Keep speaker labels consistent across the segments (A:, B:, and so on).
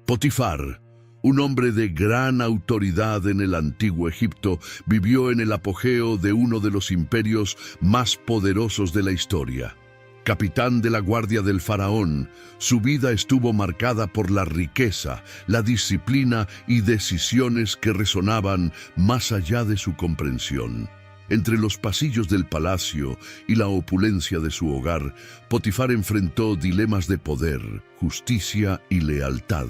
A: Potifar, un hombre de gran autoridad en el antiguo Egipto, vivió en el apogeo de uno de los imperios más poderosos de la historia. Capitán de la guardia del faraón, su vida estuvo marcada por la riqueza, la disciplina y decisiones que resonaban más allá de su comprensión. Entre los pasillos del palacio y la opulencia de su hogar, Potifar enfrentó dilemas de poder, justicia y lealtad.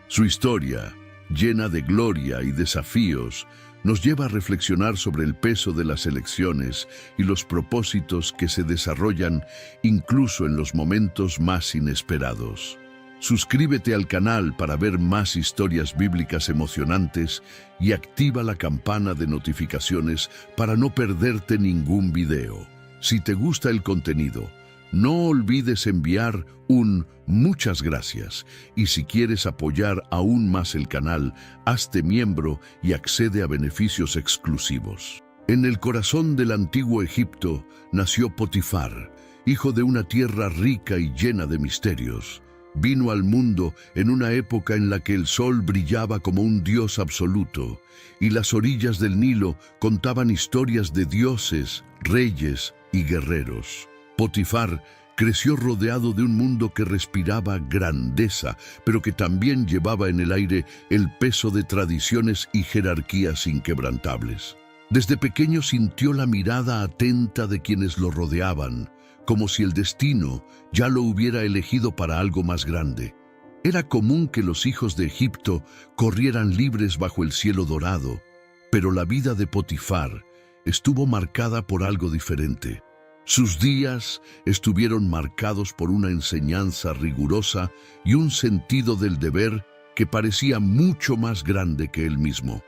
A: Su historia, llena de gloria y desafíos, nos lleva a reflexionar sobre el peso de las elecciones y los propósitos que se desarrollan incluso en los momentos más inesperados. Suscríbete al canal para ver más historias bíblicas emocionantes y activa la campana de notificaciones para no perderte ningún video. Si te gusta el contenido, no olvides enviar un muchas gracias, y si quieres apoyar aún más el canal, hazte miembro y accede a beneficios exclusivos. En el corazón del antiguo Egipto nació Potifar, hijo de una tierra rica y llena de misterios. Vino al mundo en una época en la que el sol brillaba como un dios absoluto, y las orillas del Nilo contaban historias de dioses, reyes y guerreros. Potifar creció rodeado de un mundo que respiraba grandeza, pero que también llevaba en el aire el peso de tradiciones y jerarquías inquebrantables. Desde pequeño sintió la mirada atenta de quienes lo rodeaban, como si el destino ya lo hubiera elegido para algo más grande. Era común que los hijos de Egipto corrieran libres bajo el cielo dorado, pero la vida de Potifar estuvo marcada por algo diferente. Sus días estuvieron marcados por una enseñanza rigurosa y un sentido del deber que parecía mucho más grande que él mismo.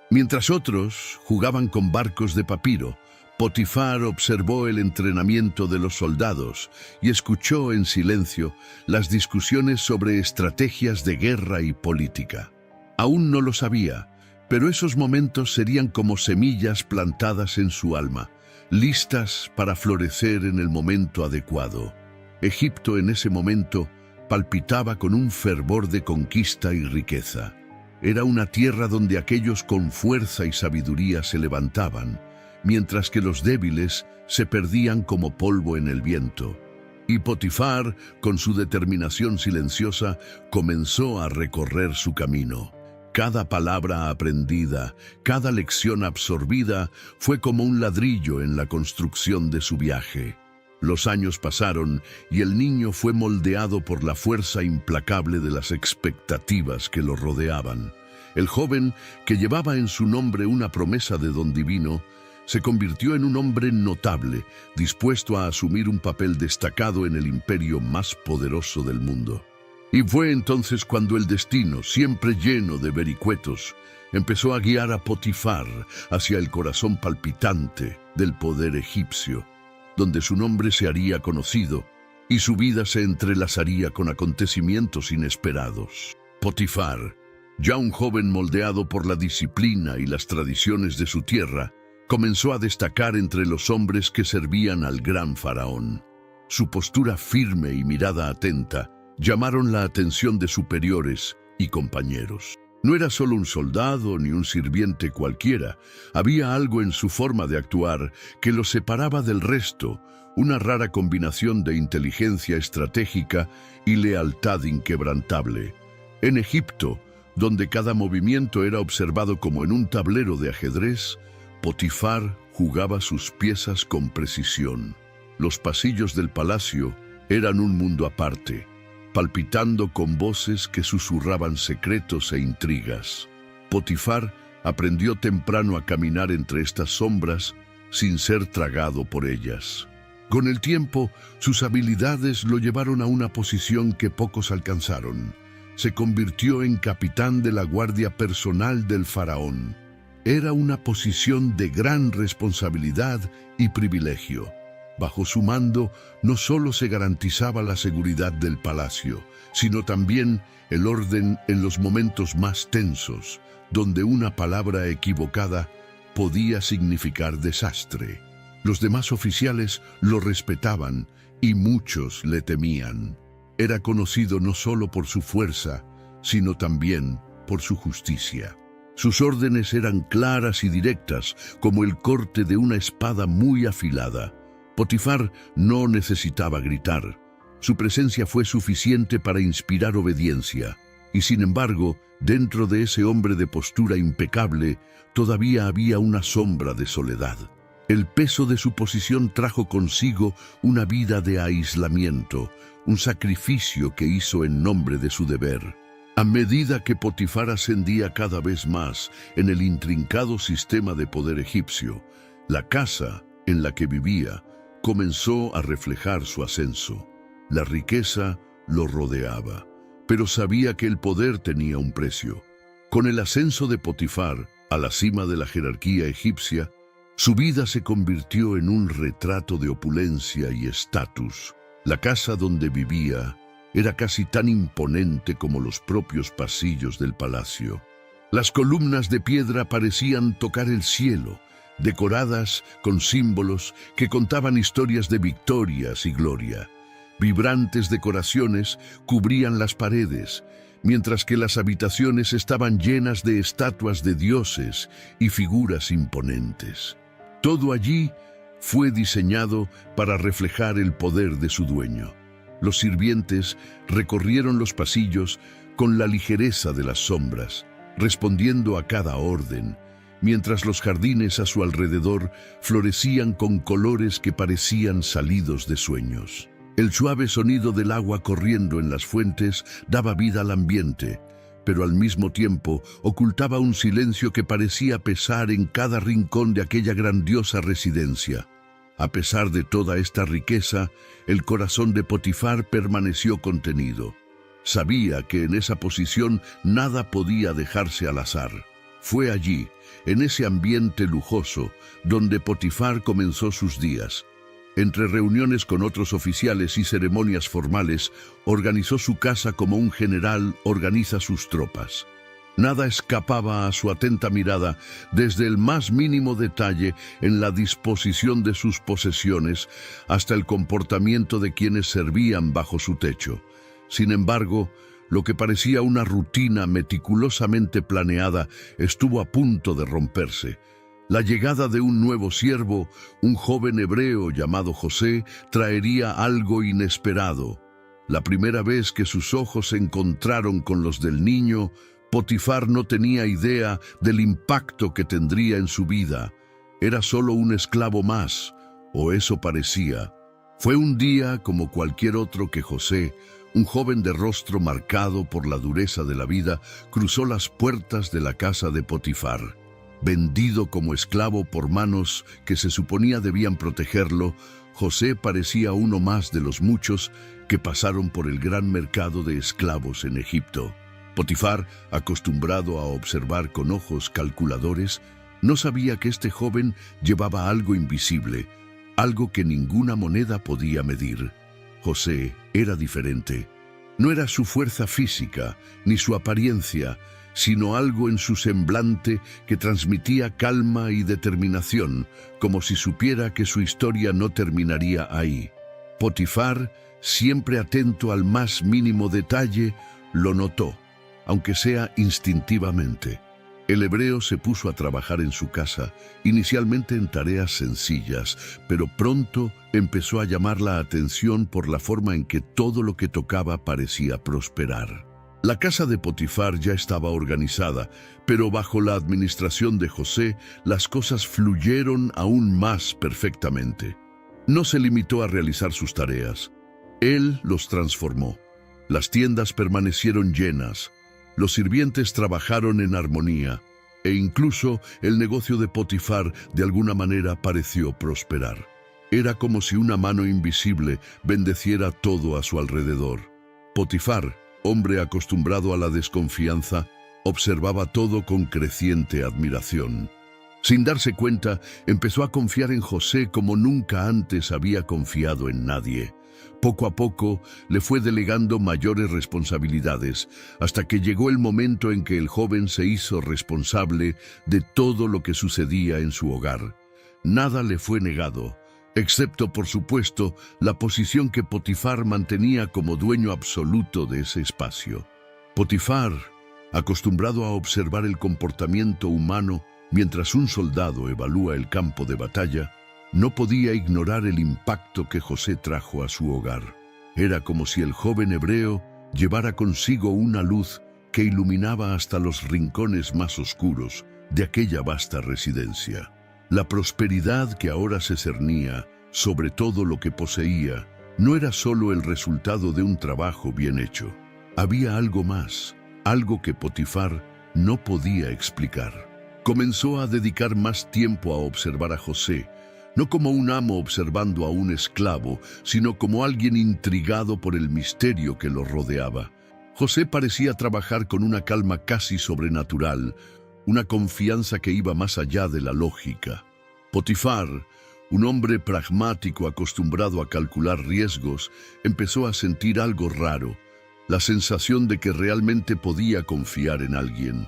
A: Mientras otros jugaban con barcos de papiro, Potifar observó el entrenamiento de los soldados y escuchó en silencio las discusiones sobre estrategias de guerra y política. Aún no lo sabía, pero esos momentos serían como semillas plantadas en su alma, listas para florecer en el momento adecuado. Egipto en ese momento palpitaba con un fervor de conquista y riqueza. Era una tierra donde aquellos con fuerza y sabiduría se levantaban, mientras que los débiles se perdían como polvo en el viento. Y Potifar, con su determinación silenciosa, comenzó a recorrer su camino. Cada palabra aprendida, cada lección absorbida, fue como un ladrillo en la construcción de su viaje. Los años pasaron y el niño fue moldeado por la fuerza implacable de las expectativas que lo rodeaban. El joven, que llevaba en su nombre una promesa de don divino, se convirtió en un hombre notable, dispuesto a asumir un papel destacado en el imperio más poderoso del mundo. Y fue entonces cuando el destino, siempre lleno de vericuetos, empezó a guiar a Potifar hacia el corazón palpitante del poder egipcio, donde su nombre se haría conocido y su vida se entrelazaría con acontecimientos inesperados. Potifar, ya un joven moldeado por la disciplina y las tradiciones de su tierra, comenzó a destacar entre los hombres que servían al gran faraón. Su postura firme y mirada atenta llamaron la atención de superiores y compañeros. No era solo un soldado ni un sirviente cualquiera, había algo en su forma de actuar que lo separaba del resto, una rara combinación de inteligencia estratégica y lealtad inquebrantable. En Egipto, donde cada movimiento era observado como en un tablero de ajedrez, Potifar jugaba sus piezas con precisión. Los pasillos del palacio eran un mundo aparte, palpitando con voces que susurraban secretos e intrigas. Potifar aprendió temprano a caminar entre estas sombras sin ser tragado por ellas. Con el tiempo, sus habilidades lo llevaron a una posición que pocos alcanzaron. Se convirtió en capitán de la guardia personal del faraón. Era una posición de gran responsabilidad y privilegio. Bajo su mando no solo se garantizaba la seguridad del palacio, sino también el orden en los momentos más tensos, donde una palabra equivocada podía significar desastre. Los demás oficiales lo respetaban y muchos le temían. Era conocido no solo por su fuerza, sino también por su justicia. Sus órdenes eran claras y directas, como el corte de una espada muy afilada. Potifar no necesitaba gritar. Su presencia fue suficiente para inspirar obediencia. Y sin embargo, dentro de ese hombre de postura impecable, todavía había una sombra de soledad. El peso de su posición trajo consigo una vida de aislamiento, un sacrificio que hizo en nombre de su deber. A medida que Potifar ascendía cada vez más en el intrincado sistema de poder egipcio, la casa en la que vivía comenzó a reflejar su ascenso. La riqueza lo rodeaba, pero sabía que el poder tenía un precio. Con el ascenso de Potifar a la cima de la jerarquía egipcia, su vida se convirtió en un retrato de opulencia y estatus. La casa donde vivía era casi tan imponente como los propios pasillos del palacio. Las columnas de piedra parecían tocar el cielo, decoradas con símbolos que contaban historias de victorias y gloria. Vibrantes decoraciones cubrían las paredes, mientras que las habitaciones estaban llenas de estatuas de dioses y figuras imponentes. Todo allí fue diseñado para reflejar el poder de su dueño. Los sirvientes recorrieron los pasillos con la ligereza de las sombras, respondiendo a cada orden, mientras los jardines a su alrededor florecían con colores que parecían salidos de sueños. El suave sonido del agua corriendo en las fuentes daba vida al ambiente, pero al mismo tiempo ocultaba un silencio que parecía pesar en cada rincón de aquella grandiosa residencia. A pesar de toda esta riqueza, el corazón de Potifar permaneció contenido. Sabía que en esa posición nada podía dejarse al azar. Fue allí, en ese ambiente lujoso, donde Potifar comenzó sus días. Entre reuniones con otros oficiales y ceremonias formales, organizó su casa como un general organiza sus tropas. Nada escapaba a su atenta mirada, desde el más mínimo detalle en la disposición de sus posesiones hasta el comportamiento de quienes servían bajo su techo. Sin embargo, lo que parecía una rutina meticulosamente planeada estuvo a punto de romperse. La llegada de un nuevo siervo, un joven hebreo llamado José, traería algo inesperado. La primera vez que sus ojos se encontraron con los del niño, Potifar no tenía idea del impacto que tendría en su vida. Era solo un esclavo más, o eso parecía. Fue un día como cualquier otro que José, un joven de rostro marcado por la dureza de la vida, cruzó las puertas de la casa de Potifar. Vendido como esclavo por manos que se suponía debían protegerlo, José parecía uno más de los muchos que pasaron por el gran mercado de esclavos en Egipto. Potifar, acostumbrado a observar con ojos calculadores, no sabía que este joven llevaba algo invisible, algo que ninguna moneda podía medir. José era diferente. No era su fuerza física, ni su apariencia, sino algo en su semblante que transmitía calma y determinación, como si supiera que su historia no terminaría ahí. Potifar, siempre atento al más mínimo detalle, lo notó, aunque sea instintivamente. El hebreo se puso a trabajar en su casa, inicialmente en tareas sencillas, pero pronto empezó a llamar la atención por la forma en que todo lo que tocaba parecía prosperar. La casa de Potifar ya estaba organizada, pero bajo la administración de José, las cosas fluyeron aún más perfectamente. No se limitó a realizar sus tareas. Él los transformó. Las tiendas permanecieron llenas. Los sirvientes trabajaron en armonía, e incluso el negocio de Potifar de alguna manera pareció prosperar. Era como si una mano invisible bendeciera todo a su alrededor. Potifar, hombre acostumbrado a la desconfianza, observaba todo con creciente admiración. Sin darse cuenta, empezó a confiar en José como nunca antes había confiado en nadie. Poco a poco le fue delegando mayores responsabilidades, hasta que llegó el momento en que el joven se hizo responsable de todo lo que sucedía en su hogar. Nada le fue negado, excepto, por supuesto, la posición que Potifar mantenía como dueño absoluto de ese espacio. Potifar, acostumbrado a observar el comportamiento humano mientras un soldado evalúa el campo de batalla, no podía ignorar el impacto que José trajo a su hogar. Era como si el joven hebreo llevara consigo una luz que iluminaba hasta los rincones más oscuros de aquella vasta residencia. La prosperidad que ahora se cernía sobre todo lo que poseía no era solo el resultado de un trabajo bien hecho. Había algo más, algo que Potifar no podía explicar. Comenzó a dedicar más tiempo a observar a José, no como un amo observando a un esclavo, sino como alguien intrigado por el misterio que lo rodeaba. José parecía trabajar con una calma casi sobrenatural, una confianza que iba más allá de la lógica. Potifar, un hombre pragmático acostumbrado a calcular riesgos, empezó a sentir algo raro, la sensación de que realmente podía confiar en alguien.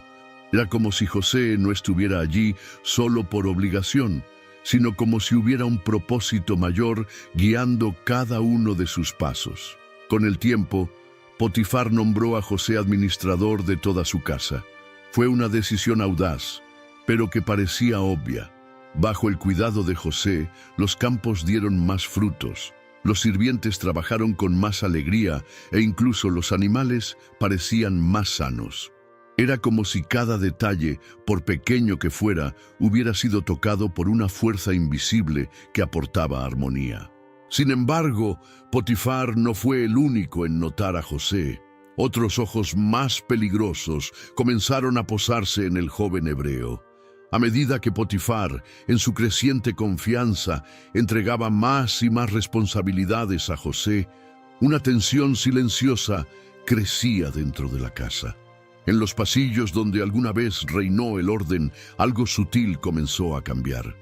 A: Era como si José no estuviera allí solo por obligación, sino como si hubiera un propósito mayor guiando cada uno de sus pasos. Con el tiempo, Potifar nombró a José administrador de toda su casa. Fue una decisión audaz, pero que parecía obvia. Bajo el cuidado de José, los campos dieron más frutos, los sirvientes trabajaron con más alegría e incluso los animales parecían más sanos. Era como si cada detalle, por pequeño que fuera, hubiera sido tocado por una fuerza invisible que aportaba armonía. Sin embargo, Potifar no fue el único en notar a José. Otros ojos más peligrosos comenzaron a posarse en el joven hebreo. A medida que Potifar, en su creciente confianza, entregaba más y más responsabilidades a José, una tensión silenciosa crecía dentro de la casa. En los pasillos donde alguna vez reinó el orden, algo sutil comenzó a cambiar.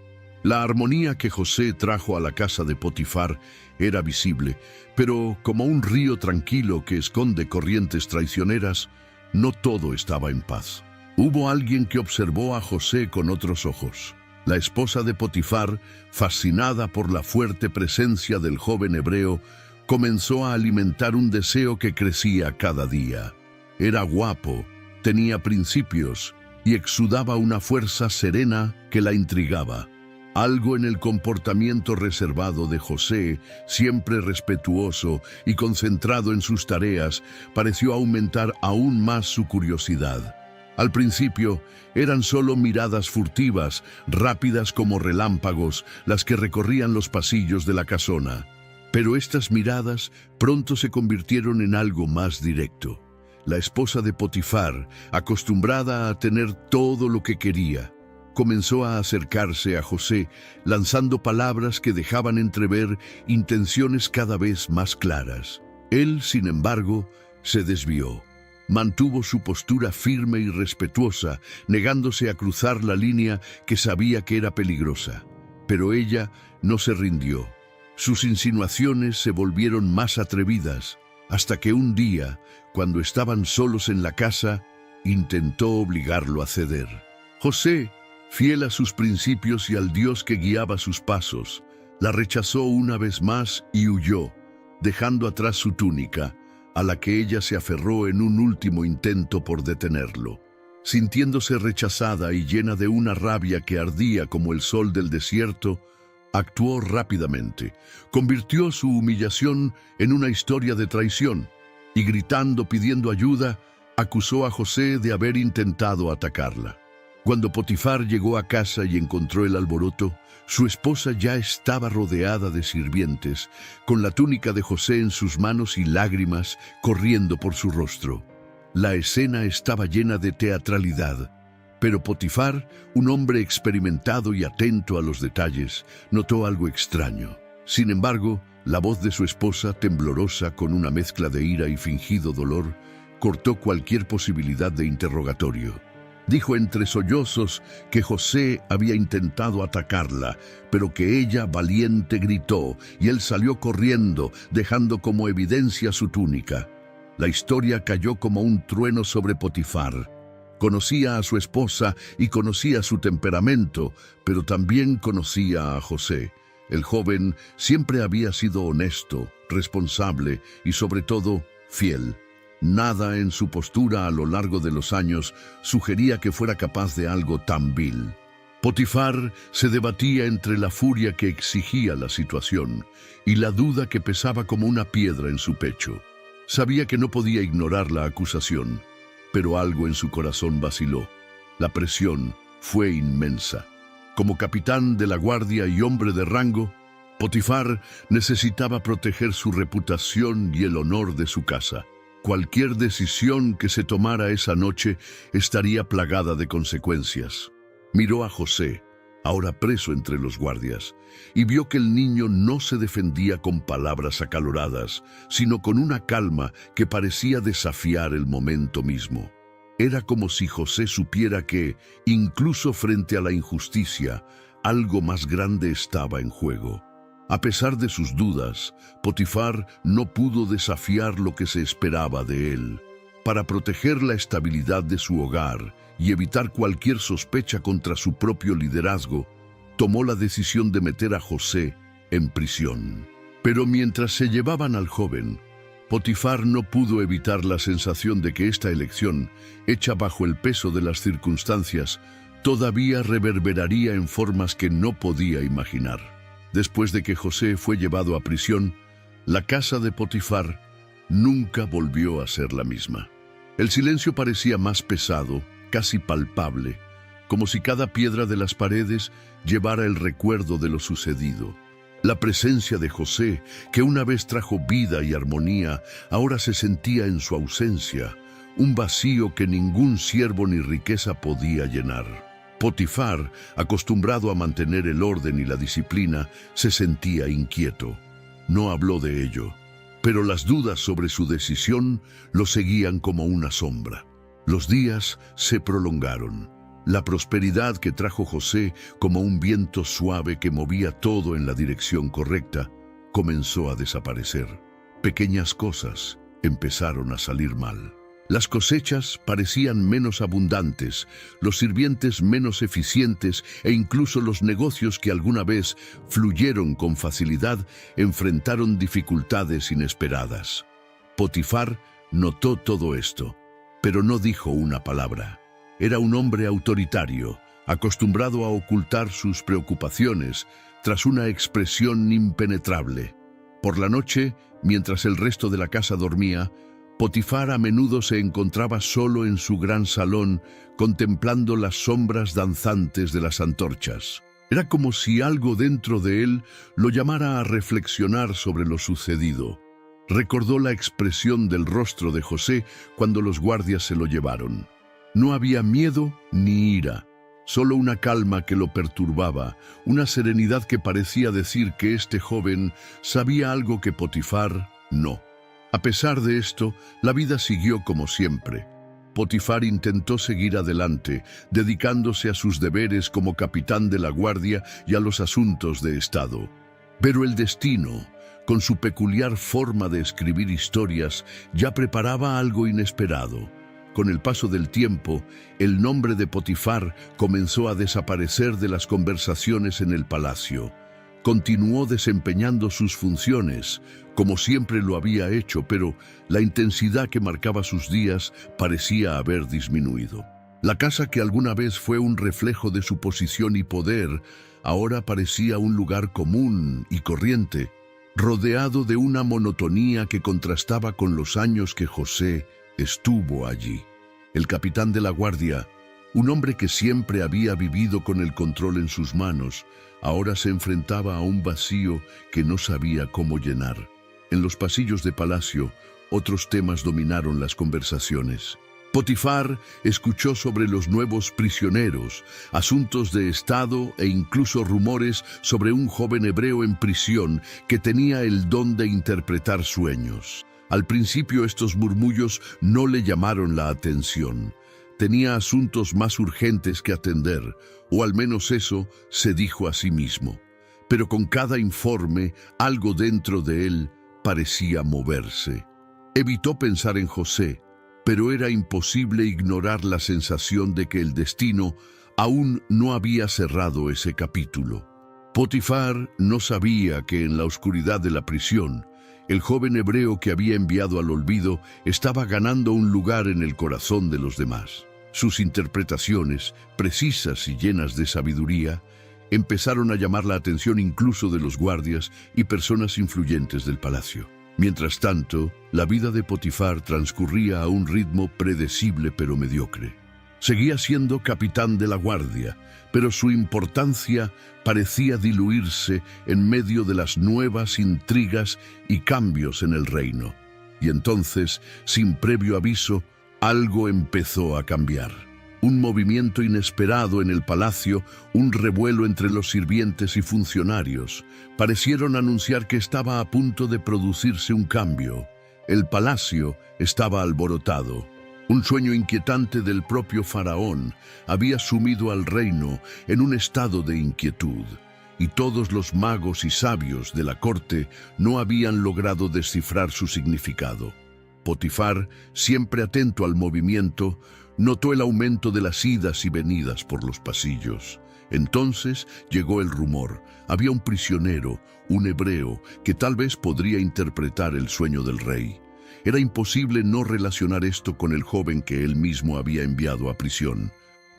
A: La armonía que José trajo a la casa de Potifar era visible, pero como un río tranquilo que esconde corrientes traicioneras, no todo estaba en paz. Hubo alguien que observó a José con otros ojos. La esposa de Potifar, fascinada por la fuerte presencia del joven hebreo, comenzó a alimentar un deseo que crecía cada día. Era guapo, tenía principios y exudaba una fuerza serena que la intrigaba. Algo en el comportamiento reservado de José, siempre respetuoso y concentrado en sus tareas, pareció aumentar aún más su curiosidad. Al principio, eran solo miradas furtivas, rápidas como relámpagos, las que recorrían los pasillos de la casona. Pero estas miradas pronto se convirtieron en algo más directo. La esposa de Potifar, acostumbrada a tener todo lo que quería, comenzó a acercarse a José, lanzando palabras que dejaban entrever intenciones cada vez más claras. Él, sin embargo, se desvió. Mantuvo su postura firme y respetuosa, negándose a cruzar la línea que sabía que era peligrosa. Pero ella no se rindió. Sus insinuaciones se volvieron más atrevidas, hasta que un día, cuando estaban solos en la casa, intentó obligarlo a ceder. José, fiel a sus principios y al Dios que guiaba sus pasos, la rechazó una vez más y huyó, dejando atrás su túnica, a la que ella se aferró en un último intento por detenerlo. Sintiéndose rechazada y llena de una rabia que ardía como el sol del desierto, actuó rápidamente, convirtió su humillación en una historia de traición y gritando pidiendo ayuda, acusó a José de haber intentado atacarla. Cuando Potifar llegó a casa y encontró el alboroto, su esposa ya estaba rodeada de sirvientes, con la túnica de José en sus manos y lágrimas corriendo por su rostro. La escena estaba llena de teatralidad, pero Potifar, un hombre experimentado y atento a los detalles, notó algo extraño. Sin embargo, la voz de su esposa, temblorosa con una mezcla de ira y fingido dolor, cortó cualquier posibilidad de interrogatorio. Dijo entre sollozos que José había intentado atacarla, pero que ella, valiente, gritó, y él salió corriendo, dejando como evidencia su túnica. La historia cayó como un trueno sobre Potifar. Conocía a su esposa y conocía su temperamento, pero también conocía a José. El joven siempre había sido honesto, responsable y sobre todo fiel. Nada en su postura a lo largo de los años sugería que fuera capaz de algo tan vil. Potifar se debatía entre la furia que exigía la situación y la duda que pesaba como una piedra en su pecho. Sabía que no podía ignorar la acusación, pero algo en su corazón vaciló. La presión fue inmensa. Como capitán de la guardia y hombre de rango, Potifar necesitaba proteger su reputación y el honor de su casa. Cualquier decisión que se tomara esa noche estaría plagada de consecuencias. Miró a José, ahora preso entre los guardias, y vio que el niño no se defendía con palabras acaloradas, sino con una calma que parecía desafiar el momento mismo. Era como si José supiera que, incluso frente a la injusticia, algo más grande estaba en juego. A pesar de sus dudas, Potifar no pudo desafiar lo que se esperaba de él. Para proteger la estabilidad de su hogar y evitar cualquier sospecha contra su propio liderazgo, tomó la decisión de meter a José en prisión. Pero mientras se llevaban al joven, Potifar no pudo evitar la sensación de que esta elección, hecha bajo el peso de las circunstancias, todavía reverberaría en formas que no podía imaginar. Después de que José fue llevado a prisión, la casa de Potifar nunca volvió a ser la misma. El silencio parecía más pesado, casi palpable, como si cada piedra de las paredes llevara el recuerdo de lo sucedido. La presencia de José, que una vez trajo vida y armonía, ahora se sentía en su ausencia, un vacío que ningún siervo ni riqueza podía llenar. Potifar, acostumbrado a mantener el orden y la disciplina, se sentía inquieto. No habló de ello, pero las dudas sobre su decisión lo seguían como una sombra. Los días se prolongaron. La prosperidad que trajo José, como un viento suave que movía todo en la dirección correcta, comenzó a desaparecer. Pequeñas cosas empezaron a salir mal. Las cosechas parecían menos abundantes, los sirvientes menos eficientes e incluso los negocios que alguna vez fluyeron con facilidad enfrentaron dificultades inesperadas. Potifar notó todo esto, pero no dijo una palabra. Era un hombre autoritario, acostumbrado a ocultar sus preocupaciones tras una expresión impenetrable. Por la noche, mientras el resto de la casa dormía, Potifar a menudo se encontraba solo en su gran salón, contemplando las sombras danzantes de las antorchas. Era como si algo dentro de él lo llamara a reflexionar sobre lo sucedido. Recordó la expresión del rostro de José cuando los guardias se lo llevaron. No había miedo ni ira, solo una calma que lo perturbaba, una serenidad que parecía decir que este joven sabía algo que Potifar no. A pesar de esto, la vida siguió como siempre. Potifar intentó seguir adelante, dedicándose a sus deberes como capitán de la guardia y a los asuntos de Estado. Pero el destino, con su peculiar forma de escribir historias, ya preparaba algo inesperado. Con el paso del tiempo, el nombre de Potifar comenzó a desaparecer de las conversaciones en el palacio. Continuó desempeñando sus funciones, como siempre lo había hecho, pero la intensidad que marcaba sus días parecía haber disminuido. La casa que alguna vez fue un reflejo de su posición y poder, ahora parecía un lugar común y corriente, rodeado de una monotonía que contrastaba con los años que José estuvo allí. El capitán de la guardia, un hombre que siempre había vivido con el control en sus manos, ahora se enfrentaba a un vacío que no sabía cómo llenar. En los pasillos de palacio, otros temas dominaron las conversaciones. Potifar escuchó sobre los nuevos prisioneros, asuntos de Estado e incluso rumores sobre un joven hebreo en prisión que tenía el don de interpretar sueños. Al principio estos murmullos no le llamaron la atención. Tenía asuntos más urgentes que atender, o al menos eso se dijo a sí mismo. Pero con cada informe, algo dentro de él parecía moverse. Evitó pensar en José, pero era imposible ignorar la sensación de que el destino aún no había cerrado ese capítulo. Potifar no sabía que en la oscuridad de la prisión, El joven hebreo que había enviado al olvido estaba ganando un lugar en el corazón de los demás. Sus interpretaciones, precisas y llenas de sabiduría, empezaron a llamar la atención incluso de los guardias y personas influyentes del palacio. Mientras tanto, la vida de Potifar transcurría a un ritmo predecible pero mediocre. Seguía siendo capitán de la guardia, pero su importancia parecía diluirse en medio de las nuevas intrigas y cambios en el reino. Y entonces, sin previo aviso, algo empezó a cambiar. Un movimiento inesperado en el palacio, un revuelo entre los sirvientes y funcionarios, parecieron anunciar que estaba a punto de producirse un cambio. El palacio estaba alborotado. Un sueño inquietante del propio faraón había sumido al reino en un estado de inquietud, y todos los magos y sabios de la corte no habían logrado descifrar su significado. Potifar, siempre atento al movimiento, notó el aumento de las idas y venidas por los pasillos. Entonces llegó el rumor. Había un prisionero, un hebreo, que tal vez podría interpretar el sueño del rey. Era imposible no relacionar esto con el joven que él mismo había enviado a prisión.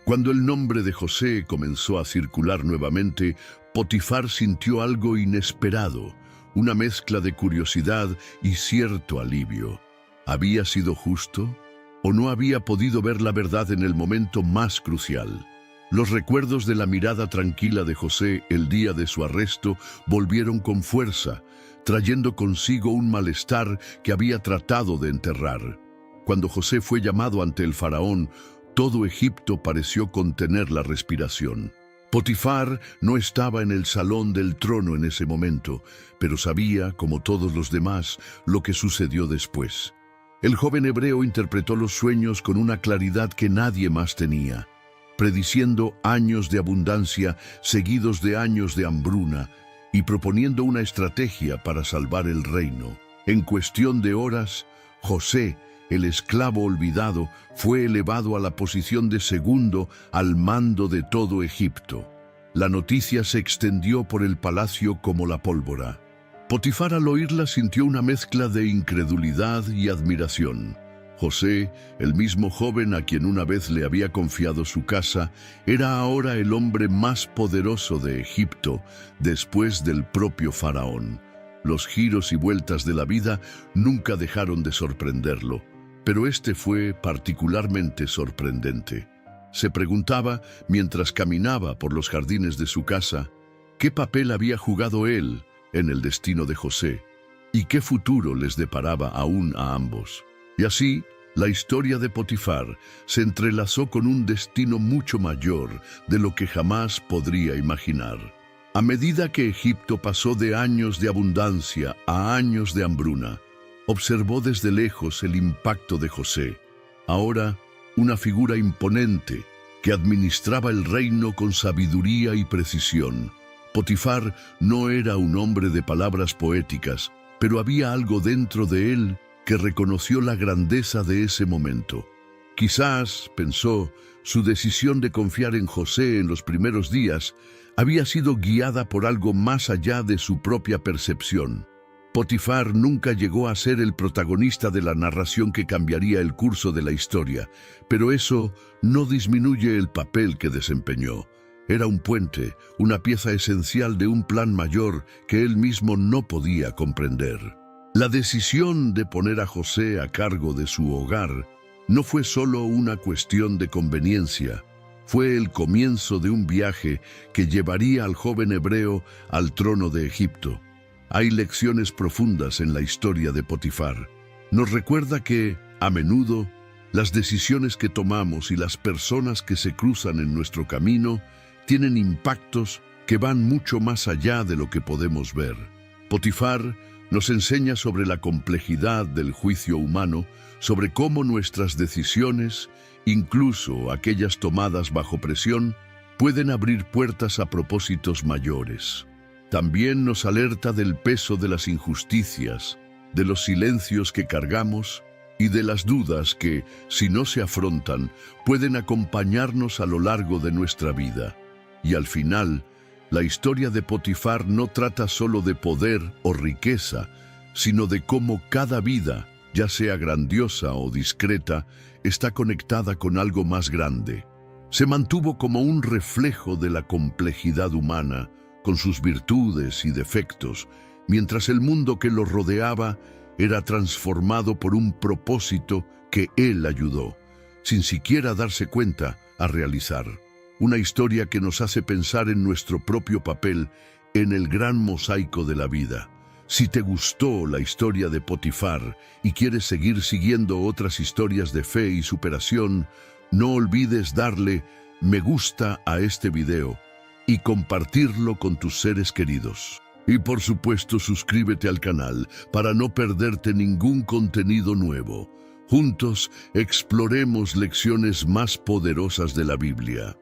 A: Cuando el nombre de José comenzó a circular nuevamente, Potifar sintió algo inesperado, una mezcla de curiosidad y cierto alivio. ¿Había sido justo? ¿O no había podido ver la verdad en el momento más crucial? Los recuerdos de la mirada tranquila de José el día de su arresto volvieron con fuerza, trayendo consigo un malestar que había tratado de enterrar. Cuando José fue llamado ante el faraón, todo Egipto pareció contener la respiración. Potifar no estaba en el salón del trono en ese momento, pero sabía, como todos los demás, lo que sucedió después. El joven hebreo interpretó los sueños con una claridad que nadie más tenía, prediciendo años de abundancia seguidos de años de hambruna y proponiendo una estrategia para salvar el reino. En cuestión de horas, José, el esclavo olvidado, fue elevado a la posición de segundo al mando de todo Egipto. La noticia se extendió por el palacio como la pólvora. Potifar al oírla sintió una mezcla de incredulidad y admiración. José, el mismo joven a quien una vez le había confiado su casa, era ahora el hombre más poderoso de Egipto, después del propio faraón. Los giros y vueltas de la vida nunca dejaron de sorprenderlo, pero este fue particularmente sorprendente. Se preguntaba, mientras caminaba por los jardines de su casa, qué papel había jugado él en el destino de José, y qué futuro les deparaba aún a ambos. Y así, la historia de Potifar se entrelazó con un destino mucho mayor de lo que jamás podría imaginar. A medida que Egipto pasó de años de abundancia a años de hambruna, observó desde lejos el impacto de José, ahora una figura imponente que administraba el reino con sabiduría y precisión. Potifar no era un hombre de palabras poéticas, pero había algo dentro de él que reconoció la grandeza de ese momento. Quizás, pensó, su decisión de confiar en José en los primeros días había sido guiada por algo más allá de su propia percepción. Potifar nunca llegó a ser el protagonista de la narración que cambiaría el curso de la historia, pero eso no disminuye el papel que desempeñó. Era un puente, una pieza esencial de un plan mayor que él mismo no podía comprender. La decisión de poner a José a cargo de su hogar no fue solo una cuestión de conveniencia, fue el comienzo de un viaje que llevaría al joven hebreo al trono de Egipto. Hay lecciones profundas en la historia de Potifar. Nos recuerda que, a menudo, las decisiones que tomamos y las personas que se cruzan en nuestro camino tienen impactos que van mucho más allá de lo que podemos ver. Potifar nos enseña sobre la complejidad del juicio humano, sobre cómo nuestras decisiones, incluso aquellas tomadas bajo presión, pueden abrir puertas a propósitos mayores. También nos alerta del peso de las injusticias, de los silencios que cargamos y de las dudas que, si no se afrontan, pueden acompañarnos a lo largo de nuestra vida. Y al final, la historia de Potifar no trata solo de poder o riqueza, sino de cómo cada vida, ya sea grandiosa o discreta, está conectada con algo más grande. Se mantuvo como un reflejo de la complejidad humana, con sus virtudes y defectos, mientras el mundo que lo rodeaba era transformado por un propósito que él ayudó, sin siquiera darse cuenta, a realizar. Una historia que nos hace pensar en nuestro propio papel en el gran mosaico de la vida. Si te gustó la historia de Potifar y quieres seguir siguiendo otras historias de fe y superación, no olvides darle me gusta a este video y compartirlo con tus seres queridos. Y por supuesto, suscríbete al canal para no perderte ningún contenido nuevo. Juntos exploremos lecciones más poderosas de la Biblia.